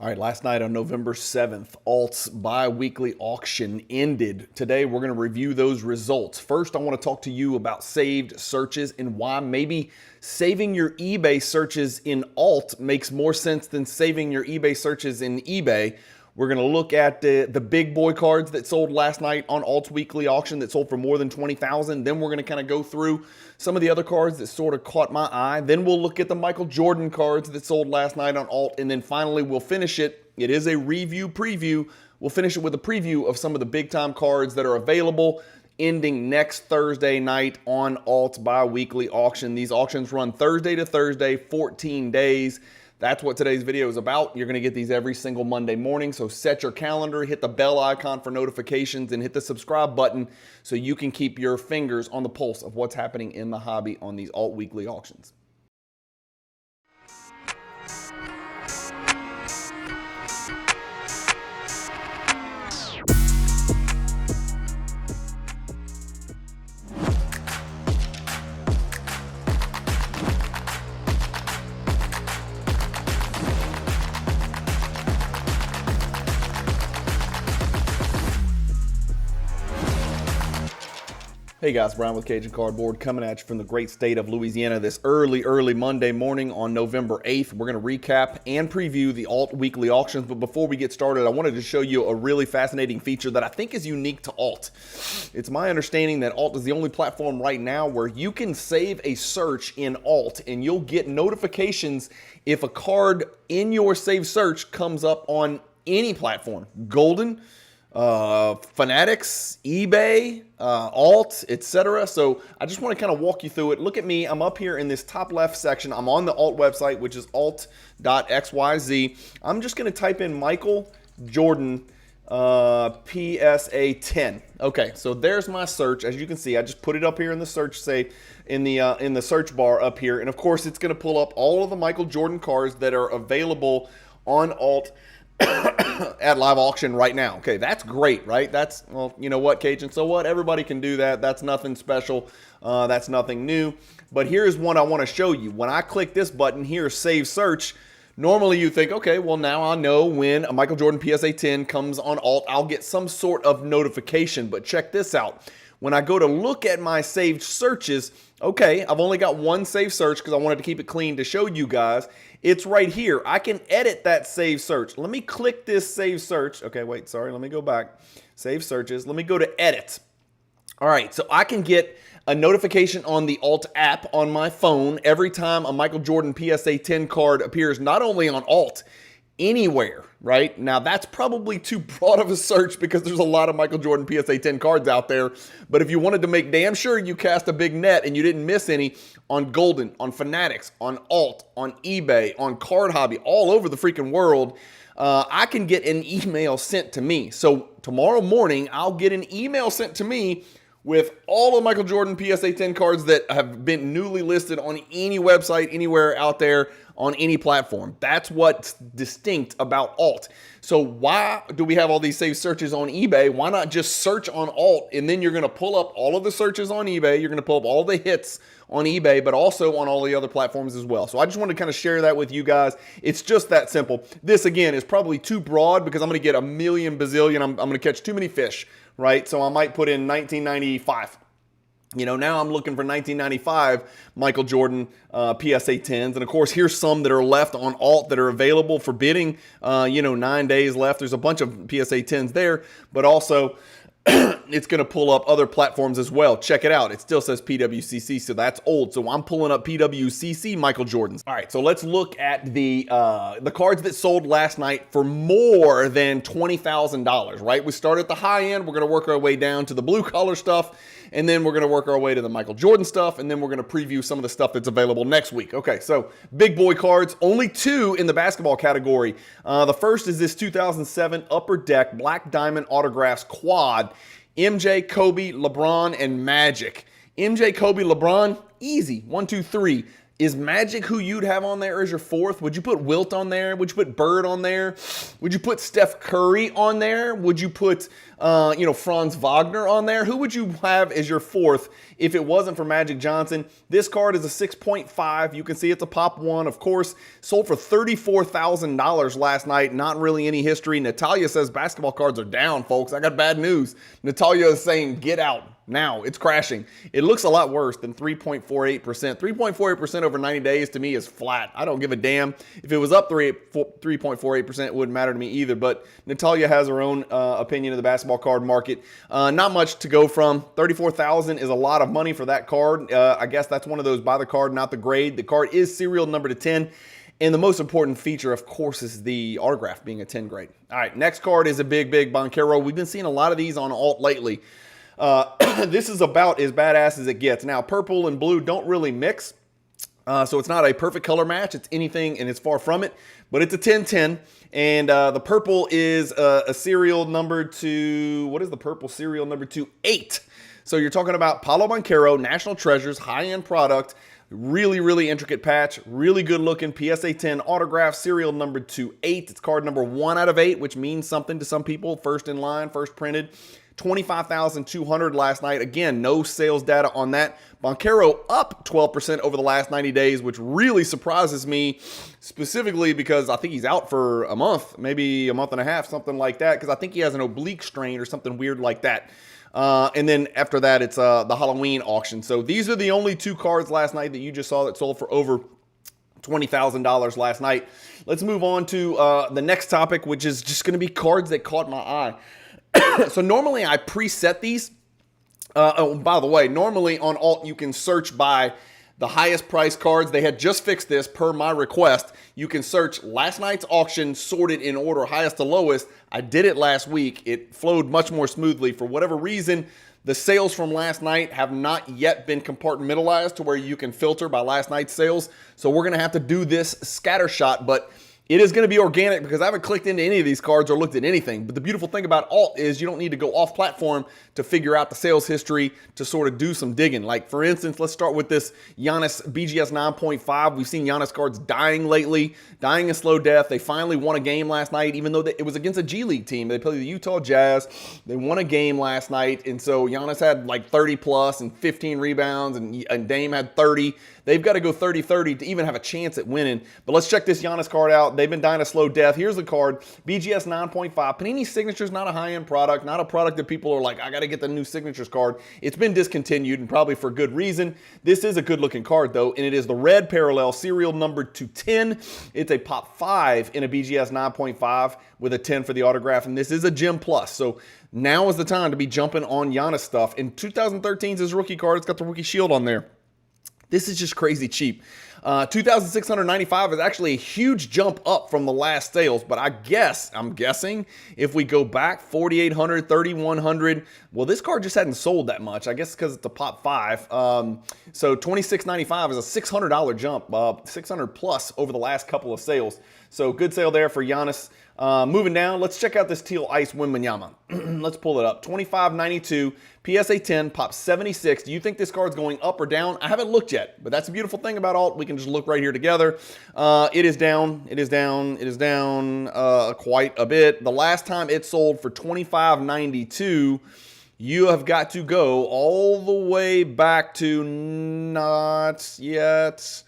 All right, last night on November 7th, Alt's bi-weekly auction ended. Today, we're going to review those results. First, I want to talk to you about saved searches and why maybe saving your eBay searches in Alt makes more sense than saving your eBay searches in eBay. We're going to look at the big boy cards that sold last night on Alt's weekly auction that sold for more than 20,000. Then we're going to kind of go through some of the other cards that sort of caught my eye. Then we'll look at the Michael Jordan cards that sold last night on Alt. And then finally, we'll finish it. It is a review preview. We'll finish it with a preview of some of the big time cards that are available ending next Thursday night on Alt's bi-weekly auction. These auctions run Thursday to Thursday, 14 days. That's what today's video is about. You're going to get these every single Monday morning. So set your calendar, hit the bell icon for notifications, and hit the subscribe button so you can keep your fingers on the pulse of what's happening in the hobby on these Alt weekly auctions. Hey guys, Bryan with Cajun Cardboard coming at you from the great state of Louisiana this early Monday morning on November 8th. We're going to recap and preview the Alt weekly auctions, but before we get started, I wanted to show you a really fascinating feature that I think is unique to Alt. It's my understanding that Alt is the only platform right now where you can save a search in Alt and you'll get notifications if a card in your saved search comes up on any platform. Golden, Fanatics, eBay, Alt, etc. So I just want to kind of walk you through it. Look at me. I'm up here in this top left section. I'm on the Alt website, which is alt.xyz. I'm just going to type in Michael Jordan PSA 10. Okay, so there's my search. As you can see, I just put it up here in the search, say in the search bar up here, and of course it's going to pull up all of the Michael Jordan cards that are available on Alt at live auction right now. Okay, that's great, right? That's, well, you know what, Cajun, so what? Everybody can do that. That's nothing special. That's nothing new. But here's one I want to show you. When I click this button here, Save Search, normally you think, okay, well, now I know when a Michael Jordan PSA 10 comes on Alt, I'll get some sort of notification. But check this out. When I go to look at my saved searches, okay, I've only got one saved search because I wanted to keep it clean to show you guys. It's right here. I can edit that saved search. Let me click this save search. Okay, wait, sorry. Let me go back. Save searches. Let me go to edit. All right, so I can get a notification on the Alt app on my phone every time a Michael Jordan PSA 10 card appears, not only on Alt, anywhere, right? Now, that's probably too broad of a search because there's a lot of Michael Jordan PSA 10 cards out there. But if you wanted to make damn sure you cast a big net and you didn't miss any on Golden, on Fanatics, on Alt, on eBay, on Card Hobby, all over the freaking world, I can get an email sent to me. So tomorrow morning, I'll get an email sent to me with all of Michael Jordan PSA 10 cards that have been newly listed on any website, anywhere out there, on any platform. That's what's distinct about Alt. So why do we have all these saved searches on eBay? Why not just search on Alt, and then you're going to pull up all of the searches on eBay. You're going to pull up all the hits on eBay, but also on all the other platforms as well. So I just want to kind of share that with you guys. It's just that simple. This, again, is probably too broad because I'm going to get a million bazillion. I'm going to catch too many fish, right? So I might put in 1995. You know, now I'm looking for 1995 Michael Jordan PSA 10s. And of course, here's some that are left on Alt that are available for bidding. 9 days left. There's a bunch of PSA 10s there, but also it's going to pull up other platforms as well. Check it out. It still says PWCC, so that's old. So I'm pulling up PWCC Michael Jordans. All right, so let's look at the cards that sold last night for more than $20,000, right? We start at the high end. We're going to work our way down to the blue collar stuff, and then we're going to work our way to the Michael Jordan stuff, and then we're going to preview some of the stuff that's available next week. Okay, so big boy cards, only two in the basketball category. The first is this 2007 Upper Deck Black Diamond Autographs Quad. MJ, Kobe, LeBron, and Magic. MJ, Kobe, LeBron, easy. 1, 2, 3. Is Magic who you'd have on there as your fourth? Would you put Wilt on there? Would you put Bird on there? Would you put Steph Curry on there? Would you put, Franz Wagner on there? Who would you have as your fourth if it wasn't for Magic Johnson. This card is a 6.5. You can see it's a pop 1. Of course, sold for $34,000 last night. Not really any history. Natalia says basketball cards are down, folks. I got bad news. Natalia is saying get out now. It's crashing. It looks a lot worse than 3.48%. 3.48% over 90 days to me is flat. I don't give a damn. If it was up 3.48%, it wouldn't matter to me either. But Natalia has her own opinion of the basketball card market. Not much to go from. $34,000 is a lot of money for that card. I guess that's one of those by the card, not the grade. The card is serial number to 10. And the most important feature, of course, is the autograph being a 10 grade. All right, next card is a big Banchero. We've been seeing a lot of these on alt lately. This is about as badass as it gets. Now, purple and blue don't really mix, so it's not a perfect color match. It's anything, and it's far from it, but it's a 10-10, and the purple is a serial number to, what is the purple serial number to? 8. So you're talking about Paolo Banchero, National Treasures, high-end product, really intricate patch, really good looking PSA 10 autograph, serial number to 8. It's card number 1 out of 8, which means something to some people. First in line, first printed. 25,200 last night. Again, no sales data on that. Banchero up 12% over the last 90 days, which really surprises me, specifically because I think he's out for a month, maybe a month and a half, something like that, because I think he has an oblique strain or something weird like that. And then after that, it's the Halloween auction. So these are the only 2 cards last night that you just saw that sold for over $20,000 last night. Let's move on to the next topic, which is just going to be cards that caught my eye. So normally I preset these. Oh, by the way, normally on alt you can search by the highest price cards. They had just fixed this per my request. You can search last night's auction sorted in order highest to lowest. I did it last week. It flowed much more smoothly. For whatever reason, the sales from last night have not yet been compartmentalized to where you can filter by last night's sales. So we're going to have to do this scattershot, but it is going to be organic because I haven't clicked into any of these cards or looked at anything. But the beautiful thing about alt is you don't need to go off platform to figure out the sales history to sort of do some digging. Like, for instance, let's start with this Giannis BGS 9.5. We've seen Giannis cards dying lately, dying a slow death. They finally won a game last night, even though it was against a G League team. They played the Utah Jazz. They won a game last night. And so Giannis had like 30 plus and 15 rebounds, and Dame had 30. They've got to go 30-30 to even have a chance at winning. But let's check this Giannis card out. They've been dying a slow death. Here's the card, BGS 9.5. Panini Signature's not a high-end product, not a product that people are like, I got to get the new Signatures card. It's been discontinued, and probably for good reason. This is a good-looking card, though, and it is the red parallel, serial number to 10. It's a pop 5 in a BGS 9.5 with a 10 for the autograph, and this is a Gem Plus. So now is the time to be jumping on Giannis stuff. In 2013's his rookie card, it's got the rookie shield on there. This is just crazy cheap. 2,695 is actually a huge jump up from the last sales, but I'm guessing if we go back 4,800, 3,100, well, this card just hadn't sold that much. I guess because it's a pop 5. So 2,695 is a $600 jump, 600 plus over the last couple of sales. So good sale there for Giannis. Moving down, let's check out this teal ice Wembanyama. Let's pull it up. 25.92, PSA 10, pop 76. Do you think this card's going up or down? I haven't looked yet, but that's a beautiful thing about alt. We can just look right here together. It is down. It is down. It is down quite a bit. The last time it sold for 25.92, you have got to go all the way back to not yet.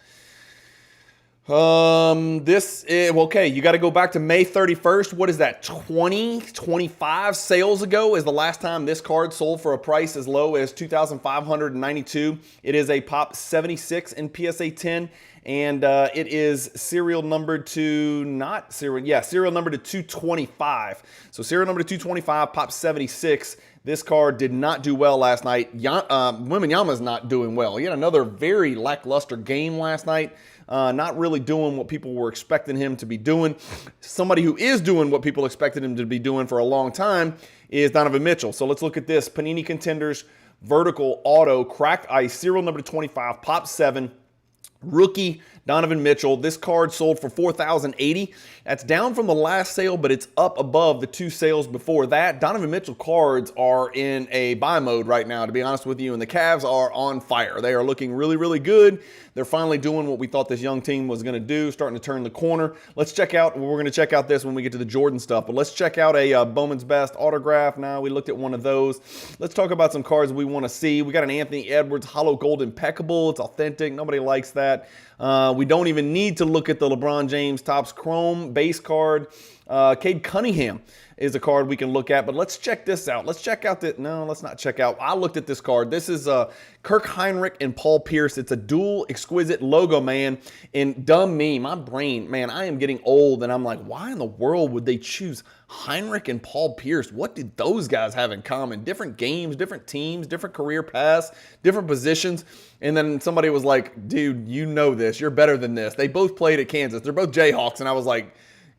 Okay, you got to go back to May 31st. What is that, 25 sales ago is the last time this card sold for a price as low as 2,592. It is a pop 76 in PSA 10, and it is serial number to, serial number to 225. So serial number to 225, pop 76. This card did not do well last night. Wembanyama's not doing well. He had another very lackluster game last night. Not really doing what people were expecting him to be doing. Somebody who is doing what people expected him to be doing for a long time is Donovan Mitchell. So let's look at this. Panini Contenders Vertical Auto Cracked Ice, serial number 25, pop 7. Rookie Donovan Mitchell. This card sold for $4,080. That's down from the last sale, but it's up above the 2 sales before that. Donovan Mitchell cards are in a buy mode right now, to be honest with you, and the Cavs are on fire. They are looking really, really good. They're finally doing what we thought this young team was going to do, starting to turn the corner. Let's check out, we're going to check out this when we get to the Jordan stuff, but let's check out a Bowman's Best autograph. Now, we looked at one of those. Let's talk about some cards we want to see. We got an Anthony Edwards Hollow Gold Impeccable. It's authentic. Nobody likes that. We don't even need to look at the LeBron James Topps Chrome base card. Cade Cunningham is a card we can look at, but let's check this out. Let's check out that. No, let's not check out. I looked at this card. This is Kirk Heinrich and Paul Pierce. It's a dual exquisite logo, man. And dumb me, my brain, man, I am getting old, and I'm like, why in the world would they choose Heinrich and Paul Pierce? What did those guys have in common? Different games, different teams, different career paths, different positions. And then somebody was like, dude, you know this. You're better than this. They both played at Kansas. They're both Jayhawks. And I was like,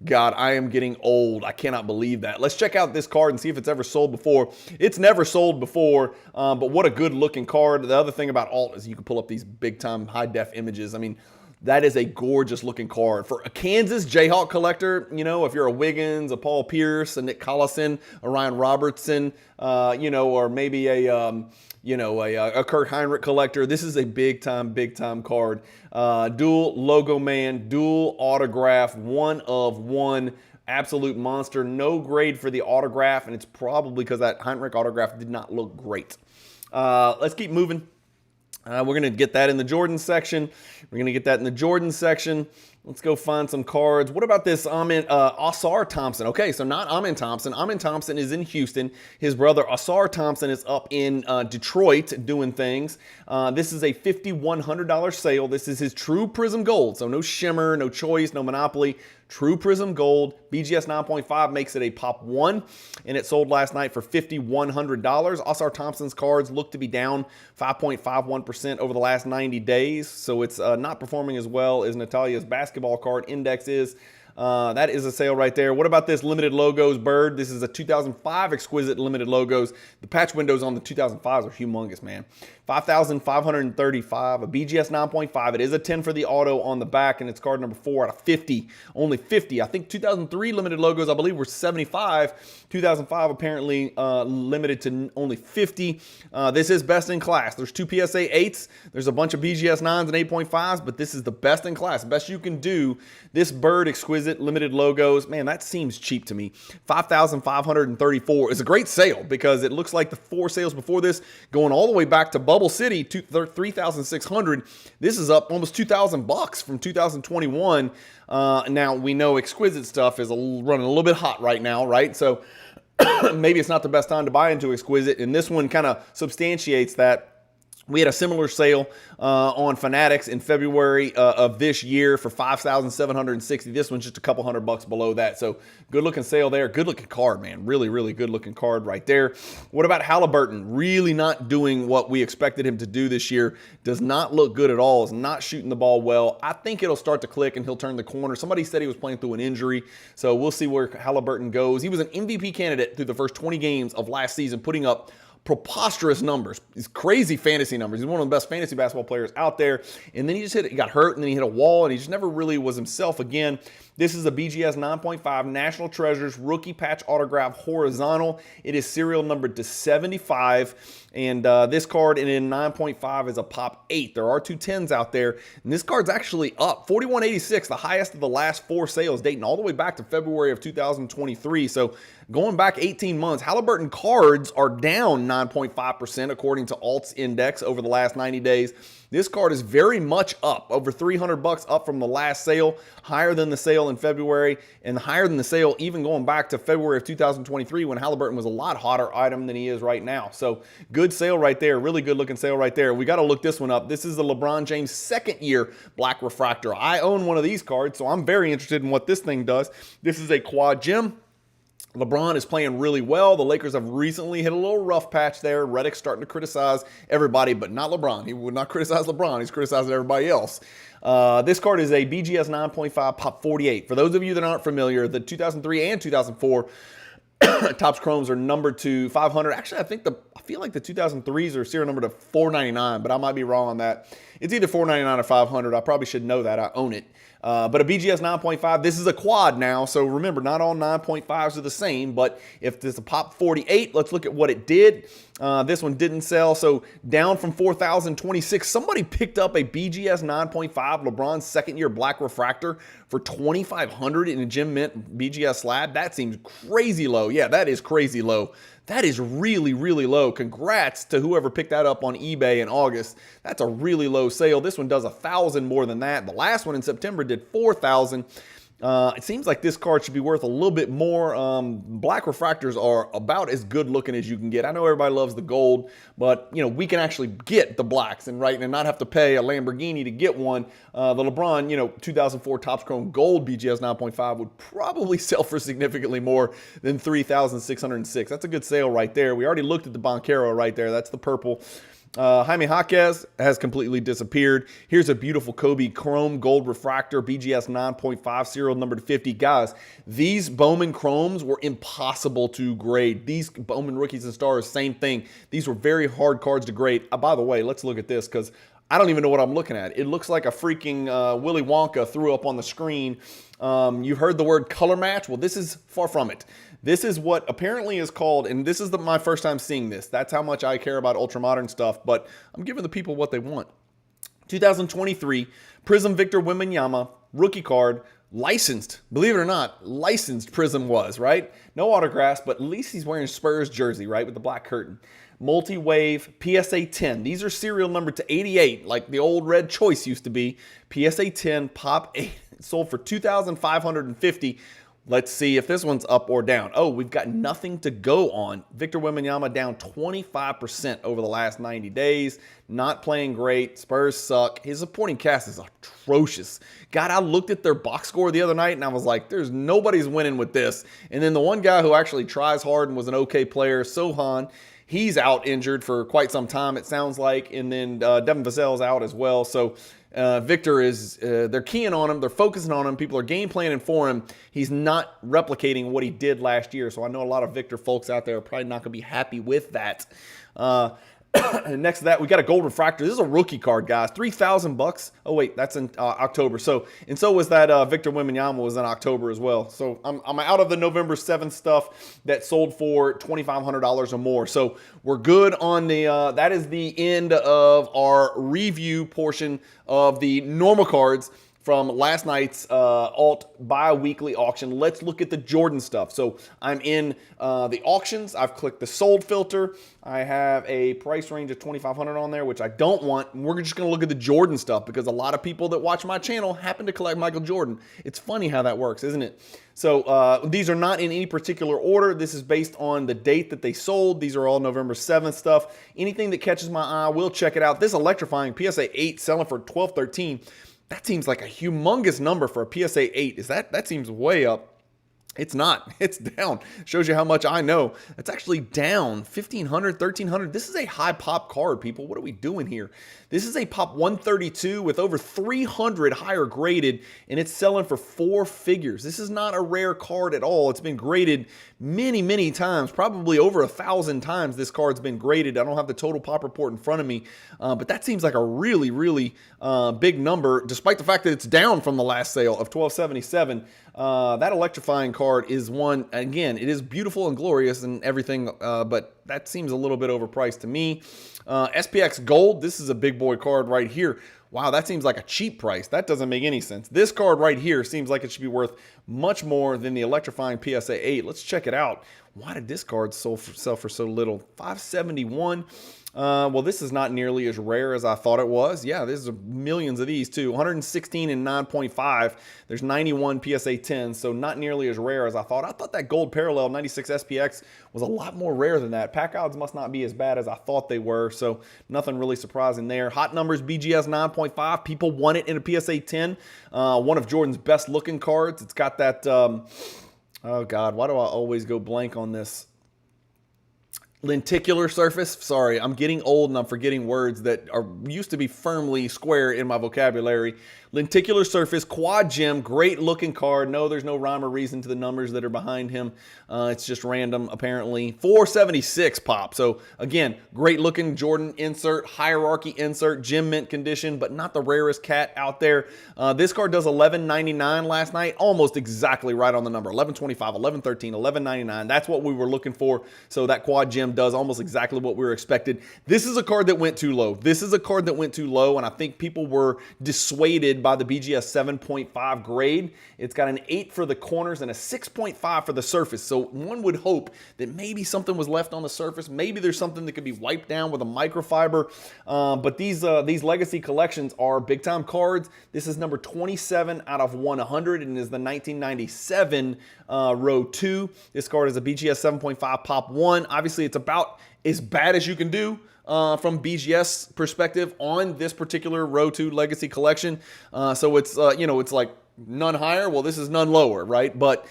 God, I am getting old. I cannot believe that. Let's check out this card and see if it's ever sold before. It's never sold before, but what a good-looking card. The other thing about alt is you can pull up these big-time high-def images. I mean, that is a gorgeous-looking card. For a Kansas Jayhawk collector, you know, if you're a Wiggins, a Paul Pierce, a Nick Collison, a Ryan Robertson, you know, or maybe a Kirk Heinrich collector, this is a big-time card. Dual logo, man, dual autograph, 1 of 1, absolute monster. No grade for the autograph, and it's probably because that Heinrich autograph did not look great. Let's keep moving. We're going to get that in the Jordan section. Let's go find some cards. What about this Ausar Thompson? Okay, so not Amen Thompson. Amen Thompson is in Houston. His brother Ausar Thompson is up in Detroit doing things. This is a $5,100 sale. This is his True Prism Gold. So no shimmer, no choice, no monopoly. True Prism Gold. BGS 9.5 makes it a pop 1, and it sold last night for $5,100. Ausar Thompson's cards look to be down 5.51% over the last 90 days, so it's not performing as well as Natalia's basketball card index is. That is a sale right there. What about this limited logos bird? This is a 2005 exquisite limited logos. The patch windows on the 2005s are humongous, man. 5,535, a BGS 9.5. It is a 10 for the auto on the back, and it's card number 4 out of 50. Only 50. I think 2003 limited logos, I believe, were 75. 2005 apparently limited to only 50. This is best in class. There's 2 PSA 8s. There's a bunch of BGS 9s and 8.5s, but this is the best in class. Best you can do. This bird exquisite limited logos, man, that seems cheap to me. 5,534 is a great sale because it looks like the 4 sales before this going all the way back to Bubble City, 3,600. This is up almost $2,000 from 2021. Now we know exquisite stuff is running a little bit hot right now, right? So maybe it's not the best time to buy into exquisite, and this one kind of substantiates that. We had a similar sale on Fanatics in February of this year for $5,760. This one's just a couple $100 below that. So good looking sale there. Good looking card, man. Really, really good looking card right there. What about Halliburton? Really not doing what we expected him to do this year. Does not look good at all. Is not shooting the ball well. I think it'll start to click and he'll turn the corner. Somebody said he was playing through an injury. So we'll see where Halliburton goes. He was an MVP candidate through the first 20 games of last season, putting up preposterous numbers. These crazy fantasy numbers. He's one of the best fantasy basketball players out there. And then he got hurt, and then he hit a wall, and he just never really was himself again. This is a BGS 9.5 National Treasures rookie patch autograph horizontal. It is serial numbered to 75. And this card in 9.5 is a pop 8. There are 2 10s out there. And this card's actually up 41.86, the highest of the last 4 sales, dating all the way back to February of 2023. So going back 18 months, Halliburton cards are down 9.5% according to Alt's Index over the last 90 days. This card is very much up, over $300 up from the last sale, higher than the sale in February, and higher than the sale even going back to February of 2023 when Halliburton was a lot hotter item than he is right now. So good sale right there, really good looking sale right there. We got to look this one up. This is the LeBron James second year black refractor. I own one of these cards, so I'm very interested in what this thing does. This is a quad gem. LeBron is playing really well. The Lakers have recently hit a little rough patch there. Redick's starting to criticize everybody, but not LeBron. He would not criticize LeBron. He's criticizing everybody else. This card is a BGS 9.5 Pop 48. For those of you that aren't familiar, the 2003 and 2004 Topps Chromes are numbered to 500. Actually, I feel like the 2003s are serial numbered to 499, but I might be wrong on that. It's either 499 or 500. I probably should know that. I own it. But a BGS 9.5, this is a quad now, so remember, not all 9.5s are the same, but if there's a Pop 48, let's look at what it did. This one didn't sell, so down from 4,026. Somebody picked up a BGS 9.5 LeBron's second-year black refractor for $2,500 in a Gem Mint BGS slab. That seems crazy low. Yeah, that is crazy low. That is really, really low. Congrats to whoever picked that up on eBay in August. That's a really low sale. This one does 1,000 more than that. The last one in September did 4,000. It seems like this card should be worth a little bit more. Black refractors are about as good looking as you can get. I know everybody loves the gold, but you know we can actually get the blacks and not have to pay a Lamborghini to get one. The LeBron, 2004 Topps Chrome Gold BGS 9.5 would probably sell for significantly more than $3,606. That's a good sale right there. We already looked at the Boncaro right there. That's the purple. Jaime Jaquez has completely disappeared. Here's a beautiful Kobe Chrome Gold Refractor, BGS 9.5, serial number 50. Guys, these Bowman Chromes were impossible to grade. These Bowman Rookies and Stars, same thing. These were very hard cards to grade. By the way, let's look at this because I don't even know what I'm looking at. It looks like a freaking Willy Wonka threw up on the screen. You heard the word color match. Well, this is far from it. This is what apparently is called, and this is my first time seeing this. That's how much I care about ultramodern stuff, but I'm giving the people what they want. 2023 Prism Victor Wembanyama rookie card, licensed. Believe it or not, licensed Prism was, right? No autographs, but at least he's wearing Spurs jersey, right, with the black curtain. Multi-Wave PSA 10. These are serial numbered to 88, like the old Red Choice used to be. PSA 10 Pop 8 sold for $2,550. Let's see if this one's up or down. Oh, we've got nothing to go on. Victor Wembanyama down 25% over the last 90 days. Not playing great. Spurs suck. His supporting cast is atrocious. God, I looked at their box score the other night and I was like, nobody's winning with this. And then the one guy who actually tries hard and was an okay player, Sohan, he's out injured for quite some time, it sounds like. And then Devin Vassell's out as well. So Victor is, they're keying on him. They're focusing on him. People are game planning for him. He's not replicating what he did last year. So I know a lot of Victor folks out there are probably not going to be happy with that. And next to that, we got a gold refractor. This is a rookie card, guys. $3,000. Oh wait, that's in October. So was that Victor Wembanyama was in October as well. So I'm out of the November 7th stuff that sold for $2,500 or more. So we're good on the. That is the end of our review portion of the normal cards from last night's alt bi-weekly auction. Let's look at the Jordan stuff. So I'm in the auctions. I've clicked the sold filter. I have a price range of $2,500 on there, which I don't want. We're just going to look at the Jordan stuff because a lot of people that watch my channel happen to collect Michael Jordan. It's funny how that works, isn't it? So these are not in any particular order. This is based on the date that they sold. These are all November 7th stuff. Anything that catches my eye, we'll check it out. This electrifying PSA 8 selling for $1,213. That seems like a humongous number for a PSA 8. That seems way up. It's not. It's down. Shows you how much I know. It's actually down $1,500, $1,300. This is a high pop card, people. What are we doing here? This is a pop 132 with over 300 higher graded, and it's selling for 4 figures. This is not a rare card at all. It's been graded many, many times, probably over 1,000 times this card's been graded. I don't have the total pop report in front of me, but that seems like a really, really big number, despite the fact that it's down from the last sale of $1,277. That electrifying card is one, again, it is beautiful and glorious and everything, but that seems a little bit overpriced to me. SPX Gold, this is a big boy card right here. Wow, that seems like a cheap price. That doesn't make any sense. This card right here seems like it should be worth much more than the electrifying PSA 8. Let's check it out. Why did this card sell for so little? $571. Well, this is not nearly as rare as I thought it was. Yeah, there's millions of these too. 116 and 9.5. There's 91 PSA 10, so not nearly as rare as I thought. I thought that gold parallel 96 SPX was a lot more rare than that. Pack odds must not be as bad as I thought they were, so nothing really surprising there. Hot numbers BGS 9.5. People want it in a PSA 10. One of Jordan's best looking cards. It's got that, oh God, why do I always go blank on this? Lenticular surface. Sorry, I'm getting old and I'm forgetting words that used to be firmly square in my vocabulary. Lenticular surface, quad gem, great looking card. No, there's no rhyme or reason to the numbers that are behind him. It's just random, apparently. 476 pop. So again, great looking Jordan insert, hierarchy insert, gem mint condition, but not the rarest cat out there. This card does $11.99 last night, almost exactly right on the number. $11.25, $11.13, $11.99. That's what we were looking for. So that quad gem does almost exactly what we were expected. This is a card that went too low. This is a card that went too low, and I think people were dissuaded by the BGS 7.5 grade. It's got an 8 for the corners and a 6.5 for the surface. So one would hope that maybe something was left on the surface. Maybe there's something that could be wiped down with a microfiber. But these legacy collections are big time cards. This is number 27 out of 100 and is the 1997 row 2. This card is a BGS 7.5 pop 1. Obviously, it's about as bad as you can do from BGS perspective on this particular row 2 legacy collection. So it's it's like none higher. Well, this is none lower, right? But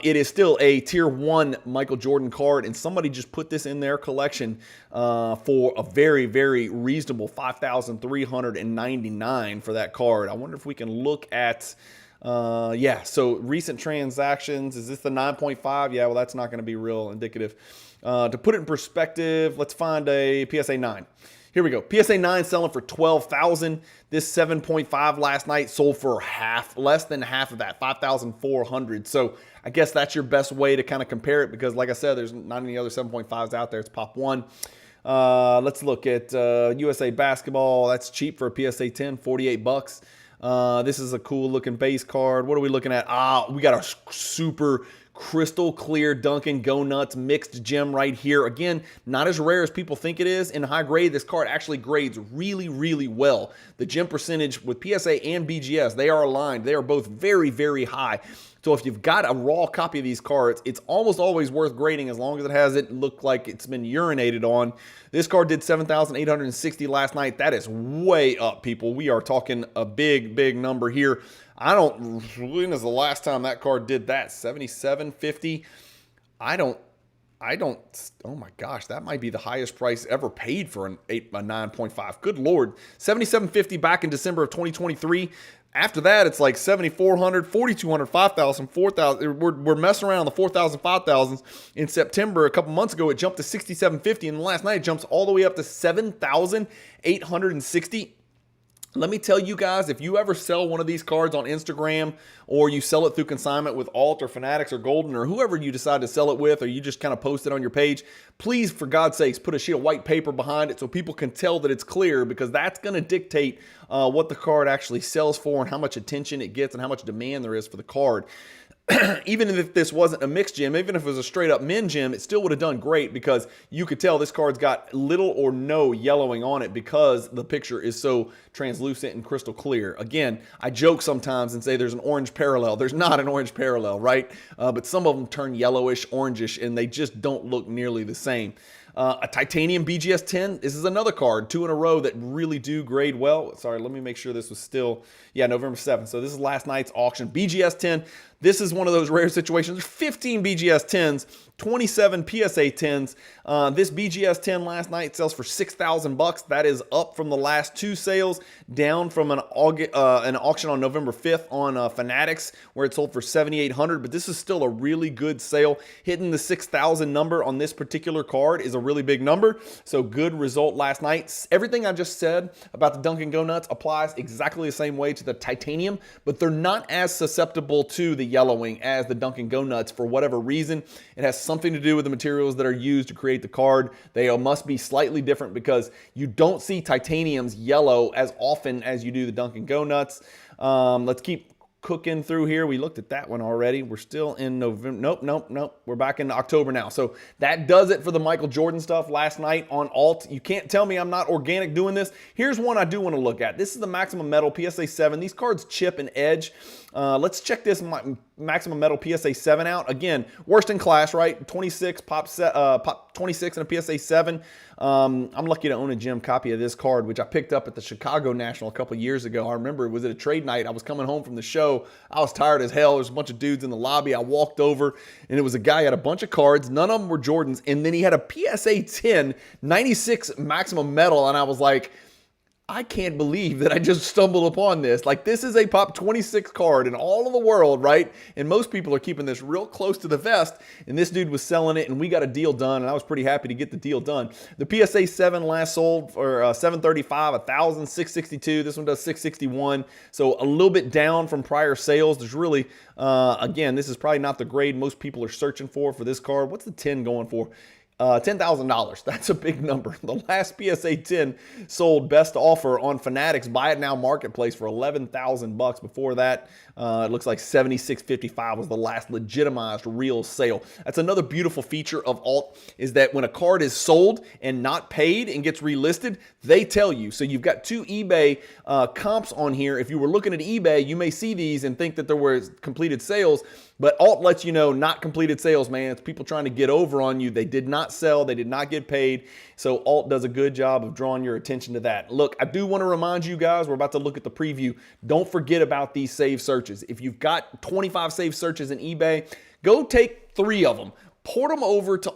it is still a tier 1 Michael Jordan card, and somebody just put this in their collection for a very, very reasonable $5,399 for that card. I wonder if we can look at so recent transactions. Is this the 9.5? Yeah, well, that's not going to be real indicative. To put it in perspective, let's find a PSA 9. Here we go. PSA 9 selling for $12,000. This 7.5 last night sold for less than half of that, $5,400. So I guess that's your best way to kind of compare it because, like I said, there's not any other 7.5s out there. It's pop 1. Let's look at USA Basketball. That's cheap for a PSA 10, $48. This is a cool looking base card. What are we looking at? We got a super crystal clear Dunkin' Go Nuts mixed gem right here. Again, not as rare as people think it is. In high grade, this card actually grades really, really well. The gem percentage with PSA and BGS, they are aligned. They are both very, very high. So if you've got a raw copy of these cards, it's almost always worth grading as long as it hasn't looked like it's been urinated on. This card did $7,860 last night. That is way up, people. We are talking a big, big number here. When is the last time that card did that? $77.50. Oh my gosh, that might be the highest price ever paid for a 9.5. Good Lord. $77.50 back in December of 2023. After that, it's like $7,400, $4,200, $5,000, $4,000. We're messing around the $4,000, $5,000s. In September, a couple months ago, it jumped to $67.50, and last night it jumps all the way up to $7,860. Let me tell you guys, if you ever sell one of these cards on Instagram or you sell it through consignment with Alt or Fanatics or Golden or whoever you decide to sell it with, or you just kind of post it on your page, please, for God's sakes, put a sheet of white paper behind it so people can tell that it's clear, because that's going to dictate what the card actually sells for and how much attention it gets and how much demand there is for the card. Even if this wasn't a mixed gem, even if it was a straight up min gem, it still would have done great because you could tell this card's got little or no yellowing on it because the picture is so translucent and crystal clear. Again, I joke sometimes and say there's an orange parallel. There's not an orange parallel, right? But some of them turn yellowish, orangish, and they just don't look nearly the same. A titanium BGS 10. This is another card, 2 in a row that really do grade well. Sorry, let me make sure this was still, November 7th. So this is last night's auction. BGS 10. This is one of those rare situations. There's 15 BGS 10s, 27 PSA 10s. This BGS 10 last night sells for $6,000. That is up from the last 2 sales, down from an auction on November 5th on Fanatics, where it sold for $7,800. But this is still a really good sale. Hitting the 6,000 number on this particular card is a really big number. So good result last night. Everything I just said about the Dunkin' Go Nuts applies exactly the same way to the titanium, but they're not as susceptible to the yellowing as the Dunkin' Go Nuts for whatever reason. It has something to do with the materials that are used to create the card. They must be slightly different because you don't see titaniums yellow as often as you do the Dunkin' Go Nuts. Let's keep cooking through here. We looked at that one already. We're still in November. Nope. We're back into October now. So that does it for the Michael Jordan stuff last night on Alt. You can't tell me I'm not organic doing this. Here's one I do want to look at. This is the Maximum Metal PSA 7. These cards chip and edge. Let's check this Maximum Metal PSA 7 out. Again, worst in class, right? 26 pop 26 and a PSA 7. I'm lucky to own a gem copy of this card, which I picked up at the Chicago National a couple years ago. I remember it was at a trade night. I was coming home from the show. I was tired as hell. There's a bunch of dudes in the lobby. I walked over, and it was a guy who had a bunch of cards. None of them were Jordans. And then he had a PSA 10, 96 Maximum Metal, and I was like, I can't believe that I just stumbled upon this. Like, this is a Pop 26 card in all of the world, right? And most people are keeping this real close to the vest. And this dude was selling it, and we got a deal done, and I was pretty happy to get the deal done. The PSA 7 last sold for $735, $1,662. This one does $661. So a little bit down from prior sales. There's really, again, this is probably not the grade most people are searching for this card. What's the 10 going for? $10,000. That's a big number. The last PSA 10 sold best offer on Fanatics Buy It Now Marketplace for $11,000. Before that, it looks like $76.55 was the last legitimized real sale. That's another beautiful feature of alt, is that when a card is sold and not paid and gets relisted, they tell you. So you've got two eBay comps on here. If you were looking at eBay, you may see these and think that there were completed sales, but alt lets you know not completed sales, man. It's people trying to get over on you. They did not sell. They did not get paid. So alt does a good job of drawing your attention to that. Look, I do want to remind you guys, we're about to look at the preview. Don't forget about these saved searches. If you've got 25 saved searches in eBay, go take 3 of them, port them over to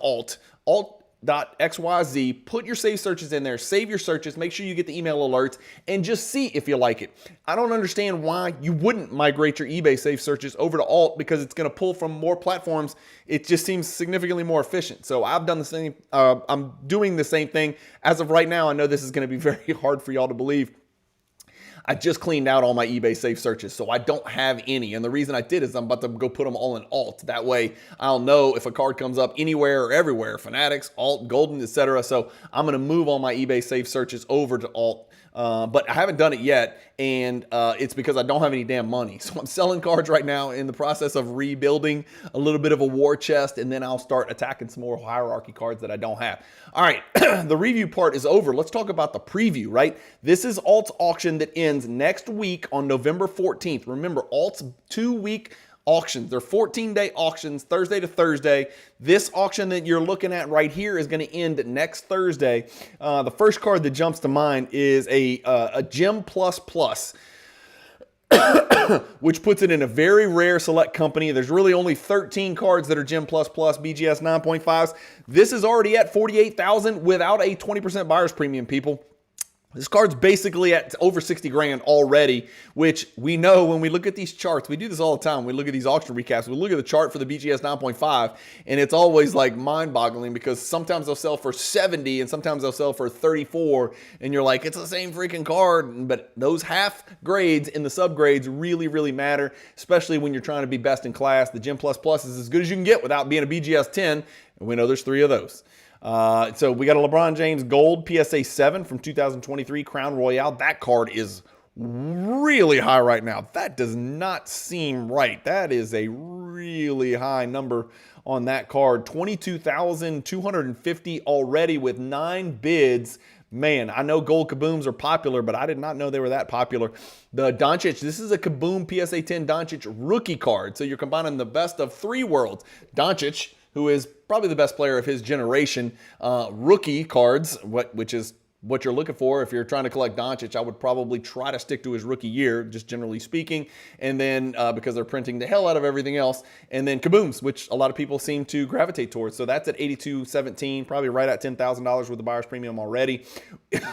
alt.xyz, put your saved searches in there, save your searches, make sure you get the email alerts, and just see if you like it. I don't understand why you wouldn't migrate your eBay saved searches over to alt, because it's going to pull from more platforms. It just seems significantly more efficient. So I've done the same. I'm doing the same thing. As of right now, I know this is going to be very hard for y'all to believe. I just cleaned out all my eBay safe searches, so I don't have any. And the reason I did is I'm about to go put them all in alt. That way I'll know if a card comes up anywhere or everywhere, Fanatics, alt, golden, etc. So I'm going to move all my eBay safe searches over to alt. But I haven't done it yet, and it's because I don't have any damn money. So I'm selling cards right now, in the process of rebuilding a little bit of a war chest, and then I'll start attacking some more hierarchy cards that I don't have. All right, the review part is over. Let's talk about the preview, right? This is Alt's auction that ends next week on November 14th. Remember, Alt's 2-week auctions. They're 14-day auctions, Thursday to Thursday. This auction that you're looking at right here is going to end next Thursday. The first card that jumps to mind is a Gem Plus Plus, which puts it in a very rare select company. There's really only 13 cards that are Gem Plus Plus BGS 9.5s. This is already at $48,000 without a 20% buyer's premium, people. This card's basically at over 60 grand already, which we know when we look at these charts. We do this all the time. We look at these auction recaps. We look at the chart for the BGS 9.5, and it's always like mind-boggling, because sometimes they'll sell for 70 and sometimes they'll sell for 34, and you're like, it's the same freaking card. But those half grades and the subgrades really, really matter, especially when you're trying to be best in class. The Gem Plus Plus is as good as you can get without being a BGS 10, and we know there's 3 of those. So we got a LeBron James Gold PSA 7 from 2023 Crown Royale. That card is really high right now. That does not seem right. That is a really high number on that card. 22,250 already with 9 bids. Man, I know gold Kabooms are popular, but I did not know they were that popular. The Doncic, this is a Kaboom PSA 10 Doncic rookie card. So you're combining the best of 3 worlds. Doncic, who is probably the best player of his generation, rookie cards, which is what you're looking for. If you're trying to collect Doncic, I would probably try to stick to his rookie year, just generally speaking. And then because they're printing the hell out of everything else. And then Kabooms, which a lot of people seem to gravitate towards. So that's at $82.17, probably right at $10,000 with the buyer's premium already.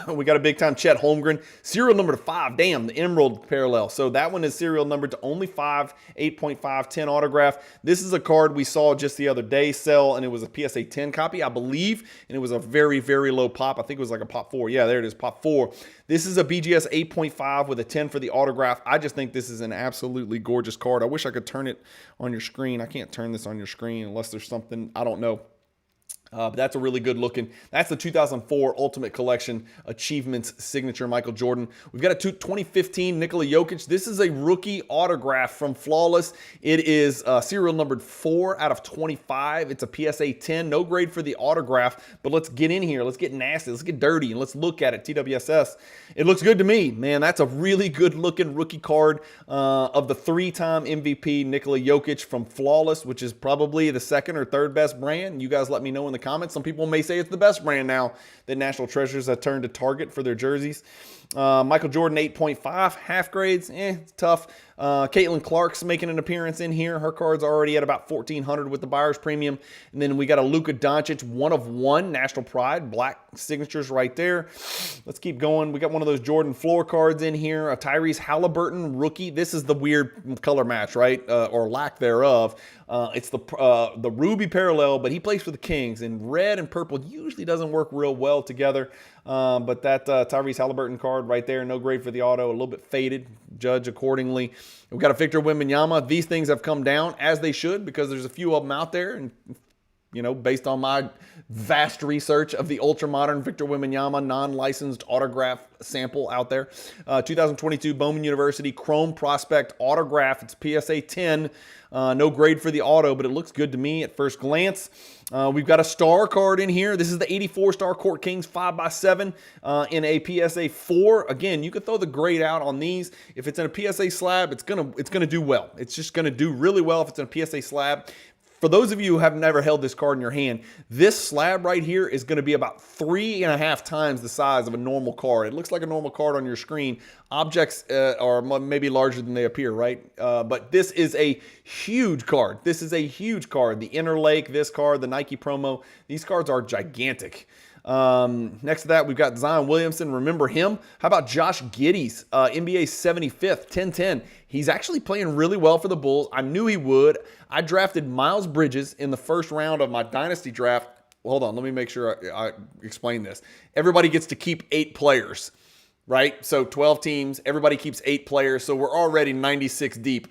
We got a big time Chet Holmgren, serial number to 5. Damn, the Emerald parallel. So that one is serial numbered to only 5, 8.5, 10 autograph. This is a card we saw just the other day sell, and it was a PSA 10 copy, I believe. And it was a very, very low pop. I think it was like a pop 4. Yeah, there it is, pop 4. This is a BGS 8.5 with a 10 for the autograph. I just think this is an absolutely gorgeous card. I wish I could turn it on your screen. I can't turn this on your screen unless there's something, I don't know. But that's a really good looking. That's the 2004 Ultimate Collection Achievements Signature Michael Jordan. We've got a 2015 Nikola Jokic. This is a rookie autograph from Flawless. It is serial numbered 4 out of 25. It's a PSA 10. No grade for the autograph, but let's get in here. Let's get nasty. Let's get dirty, and let's look at it. TWSS. It looks good to me, man. That's a really good looking rookie card of the 3-time MVP Nikola Jokic from Flawless, which is probably the 2nd or 3rd best brand. You guys let me know in the comments. Some people may say it's the best brand now that National Treasures have turned to Target for their jerseys. Michael Jordan 8.5, half grades, it's tough. Caitlin Clark's making an appearance in here. Her card's already at about $1,400 with the buyer's premium. And then we got a Luka Doncic 1/1 National Pride, black signatures right there. Let's keep going. We got one of those Jordan floor cards in here. A Tyrese Halliburton rookie. This is the weird color match, right? Or lack thereof. It's the ruby parallel, but he plays for the Kings, and red and purple usually doesn't work real well together. But that Tyrese Halliburton card right there, no grade for the auto, a little bit faded. Judge accordingly. We've got a Victor Wembanyama. These things have come down as they should because there's a few of them out there, and you know, based on my vast research of the ultra-modern Victor Wembanyama non-licensed autograph sample out there. 2022 Bowman University Chrome Prospect autograph. It's PSA 10. No grade for the auto, but it looks good to me at first glance. We've got a star card in here. This is the 84 Star Court Kings 5x7 in a PSA 4. Again, you could throw the grade out on these. If it's in a PSA slab, it's gonna do well. It's just gonna do really well if it's in a PSA slab. For those of you who have never held this card in your hand, this slab right here is going to be about 3.5 times the size of a normal card. It looks like a normal card on your screen. Objects are maybe larger than they appear, right? But this is a huge card. This is a huge card. The Interlake, this card, the Nike promo, these cards are gigantic. Next to that, we've got Zion Williamson. Remember him? How about Josh Giddey's NBA 75th, 10-10. He's actually playing really well for the Bulls. I knew he would. I drafted Miles Bridges in the first round of my Dynasty draft. Well, hold on. Let me make sure I explain this. Everybody gets to keep 8 players, right? So 12 teams. Everybody keeps 8 players. So we're already 96 deep.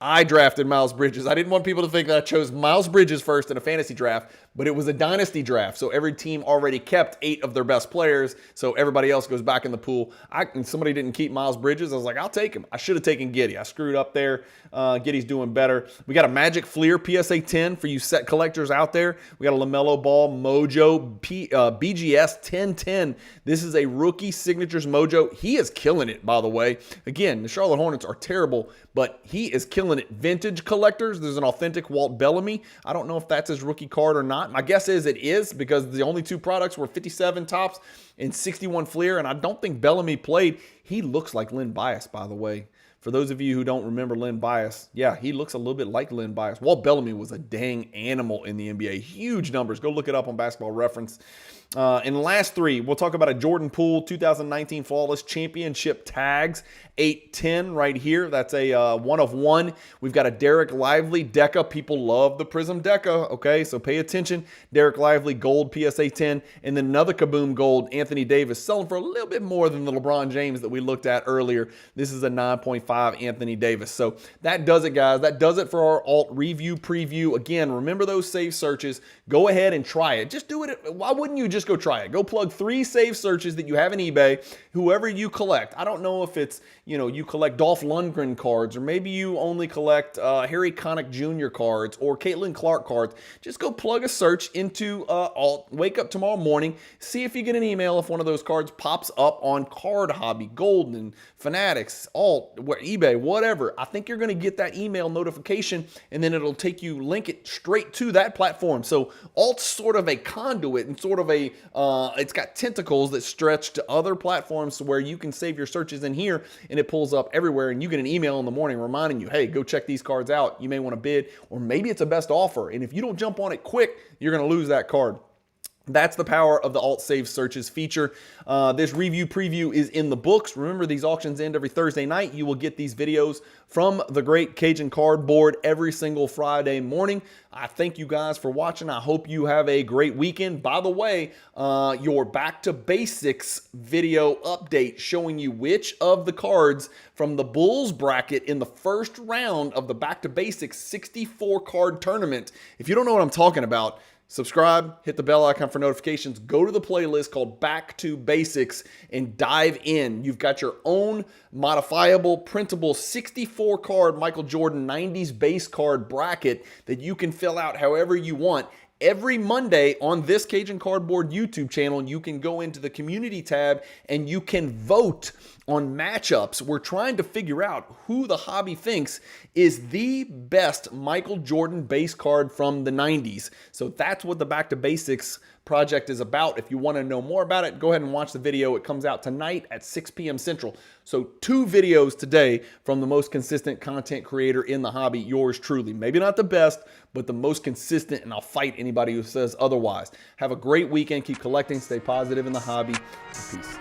I drafted Miles Bridges. I didn't want people to think that I chose Miles Bridges first in a fantasy draft, but it was a dynasty draft. So every team already kept 8 of their best players. So everybody else goes back in the pool. And somebody didn't keep Miles Bridges. I was like, I'll take him. I should have taken Giddey. I screwed up there. Giddey's doing better. We got a Magic Fleer PSA 10 for you set collectors out there. We got a LaMelo Ball Mojo BGS 1010. This is a rookie signatures Mojo. He is killing it, by the way. Again, the Charlotte Hornets are terrible, but he is killing it. Vintage collectors, there's an authentic Walt Bellamy. I don't know if that's his rookie card or not. My guess is it is, because the only 2 products were 57 tops and 61 Fleer, and I don't think Bellamy played. He looks like Len Bias, by the way. For those of you who don't remember Len Bias, yeah, he looks a little bit like Len Bias. Walt Bellamy was a dang animal in the NBA. Huge numbers. Go look it up on Basketball Reference. In the last 3, we'll talk about a Jordan Poole 2019 Flawless Championship Tags 810 right here. That's a 1/1. We've got a Derek Lively Deca. People love the Prism Deca, okay? So pay attention. Derek Lively Gold PSA 10. And then another Kaboom Gold Anthony Davis, selling for a little bit more than the LeBron James that we looked at earlier. This is a 9.5 Anthony Davis. So that does it, guys. That does it for our alt review preview. Again, remember those save searches. Go ahead and try it. Just do it. Why wouldn't you just go try it? Go plug 3 save searches that you have in eBay, whoever you collect. I don't know if it's, you collect Dolph Lundgren cards, or maybe you only collect Harry Connick Jr. cards or Caitlin Clark cards. Just go plug a search into alt. Wake up tomorrow morning, see if you get an email if one of those cards pops up on Card Hobby, Golden, Fanatics, alt, eBay, whatever. I think you're going to get that email notification, and then it'll take you, link it straight to that platform. So alt's sort of a conduit and sort of a, it's got tentacles that stretch to other platforms where you can save your searches in here, and it pulls up everywhere, and you get an email in the morning reminding you, hey, go check these cards out. You may want to bid, or maybe it's a best offer. And if you don't jump on it quick, you're going to lose that card. That's the power of the alt save searches feature. This review preview is in the books. Remember, these auctions end every Thursday night. You will get these videos from the great Cajun Cardboard every single Friday morning. I thank you guys for watching. I hope you have a great weekend. By the way, your Back to Basics video update showing you which of the cards from the Bulls bracket in the first round of the Back to Basics 64 card tournament. If you don't know what I'm talking about, subscribe, hit the bell icon for notifications, go to the playlist called Back to Basics and dive in. You've got your own modifiable, printable 64 card Michael Jordan 90s base card bracket that you can fill out however you want. Every Monday on this Cajun Cardboard YouTube channel, you can go into the community tab and you can vote on matchups. We're trying to figure out who the hobby thinks is the best Michael Jordan base card from the 90s. So that's what the Back to Basics project is about. If you want to know more about it, go ahead and watch the video. It comes out tonight at 6 p.m. Central. So 2 videos today from the most consistent content creator in the hobby, yours truly. Maybe not the best, but the most consistent, and I'll fight anybody who says otherwise. Have a great weekend. Keep collecting. Stay positive in the hobby. Peace.